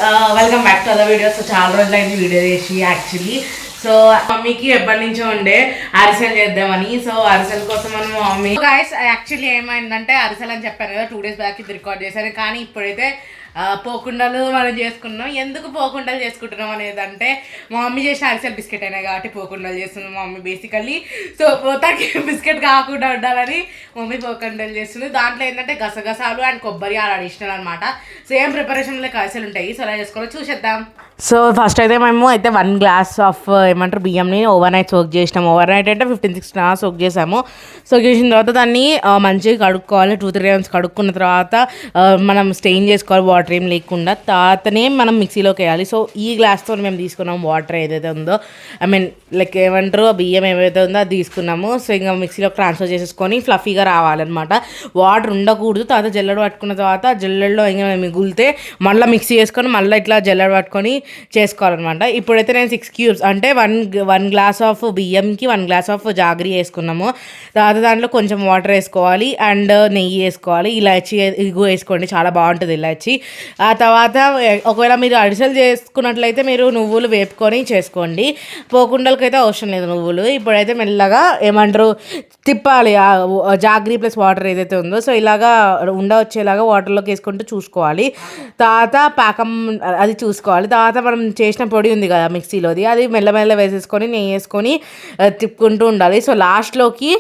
Welcome back to other videos. చాలా రోజులు అయింది వీడియో చేసి యాక్చువల్లీ. సో మమ్మీకి ఎప్పటి నుంచో ఉండే అరిసెలు చేద్దామని. సో అరిసెల కోసం మనం మమ్మీ గైస్ యాక్చువల్లీ ఏమైందంటే అరిసెలు అని చెప్పాను కదా, 2 days బ్యాక్ ఇది రికార్డ్ చేశాను. కానీ ఇప్పుడైతే పోకుండలు మనం చేసుకున్నాం. ఎందుకు పోకుండలు చేసుకుంటున్నాం అనేది అంటే మా మమ్మీ చేసిన అరిసెలు బిస్కెట్ అయినాయి కాబట్టి పోకుండలు చేస్తున్నాం మా మమ్మీ బేసికల్లీ. సో పోతాకి బిస్కెట్ కాకుండా ఉండాలని మమ్మీ పోకుండలు చేస్తుంది. దాంట్లో ఏంటంటే గసగసాలు అండ్ కొబ్బరి అలా అడిషనల్ అనమాట. సేమ్ ప్రిపరేషన్లో అరిసెలు ఉంటాయి. సో అలా చేసుకోవాలి, చూసేద్దాం. సో ఫస్ట్ అయితే మేము 1 glass ఆఫ్ ఏమంటారు బియ్యంని ఓవర్ నైట్ సోక్ చేసినాము. ఓవర్ నైట్ అంటే 15-16 hours సోక్ చేసాము. సోక్ చేసిన తర్వాత దాన్ని మంచిగా కడుక్కోవాలి. 2-3 times కడుక్కున్న తర్వాత మనం స్టెయిన్ చేసుకోవాలి వాటర్ ఏం లేకుండా. తర్వాతనే మనం మిక్సీలోకి వేయాలి. సో ఈ గ్లాస్తో మేము తీసుకున్నాం వాటర్ ఏదైతే ఉందో, ఐ మీన్ లైక్ ఏమంటారు బియ్యం ఏవైతే ఉందో అది తీసుకున్నాము. సో ఇంకా మిక్సీలోకి ట్రాన్స్ఫర్ చేసేసుకొని ఫ్లఫీగా రావాలన్నమాట. వాటర్ ఉండకూడదు. తర్వాత జల్లెడ పట్టుకున్న తర్వాత జల్లెడలో ఇంకా మిగులితే మళ్ళీ మిక్సీ చేసుకొని మళ్ళీ ఇట్లా జల్లెడ పట్టుకొని చేసుకోవాలన్నమాట. ఇప్పుడైతే నేను 6 cubes అంటే 1 glass ఆఫ్ బియ్యంకి 1 glass ఆఫ్ జాగరీ వేసుకున్నాము. తర్వాత దాంట్లో కొంచెం వాటర్ వేసుకోవాలి అండ్ నెయ్యి వేసుకోవాలి. ఇలాచి ఇగు వేసుకోండి, చాలా బాగుంటుంది ఇలాచి. ఆ తర్వాత ఒకవేళ మీరు అరిసెలు చేసుకున్నట్లయితే మీరు నువ్వులు వేపుకొని చేసుకోండి. పోకుండలకి అయితే అవసరం లేదు నువ్వులు. ఇప్పుడైతే మెల్లగా ఏమంటారు తిప్పాలి జాగరీ ప్లస్ వాటర్ ఏదైతే ఉందో. సో ఇలాగా వచ్చేలాగా వాటర్లోకి వేసుకుంటూ చూసుకోవాలి. తర్వాత పాకం అది చూసుకోవాలి. తర్వాత మనం చేసిన పొడి ఉంది కదా మిక్సీలోది, అది మెల్లమెల్ల వేసేసుకొని నెయ్యి వేసుకొని తిప్పుకుంటూ ఉండాలి. సో లాస్ట్లోకి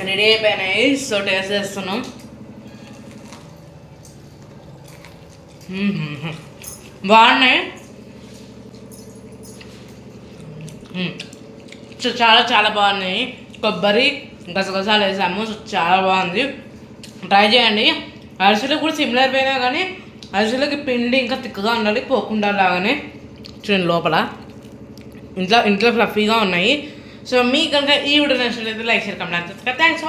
రెడీ అయిపోయినాయి. సో టేస్ట్ చేస్తున్నాం. బాగున్నాయి. సో చాలా చాలా బాగున్నాయి. కొబ్బరి గసగసాలు వేసాము. సో చాలా బాగుంది, ట్రై చేయండి. అరిసెలు కూడా సిమిలర్ పోయినా కానీ అరిసెలకి పిండి ఇంకా తిక్కగా ఉండాలి, పోకుండా లాగానే. చూడండి లోపల ఇంట్లో ఫ్లఫీగా ఉన్నాయి. సో మీకు కనుక ఈ వీడియో నచ్చినట్లయితే లైక్ షేర్ కమెంట్. థ్యాంక్స్.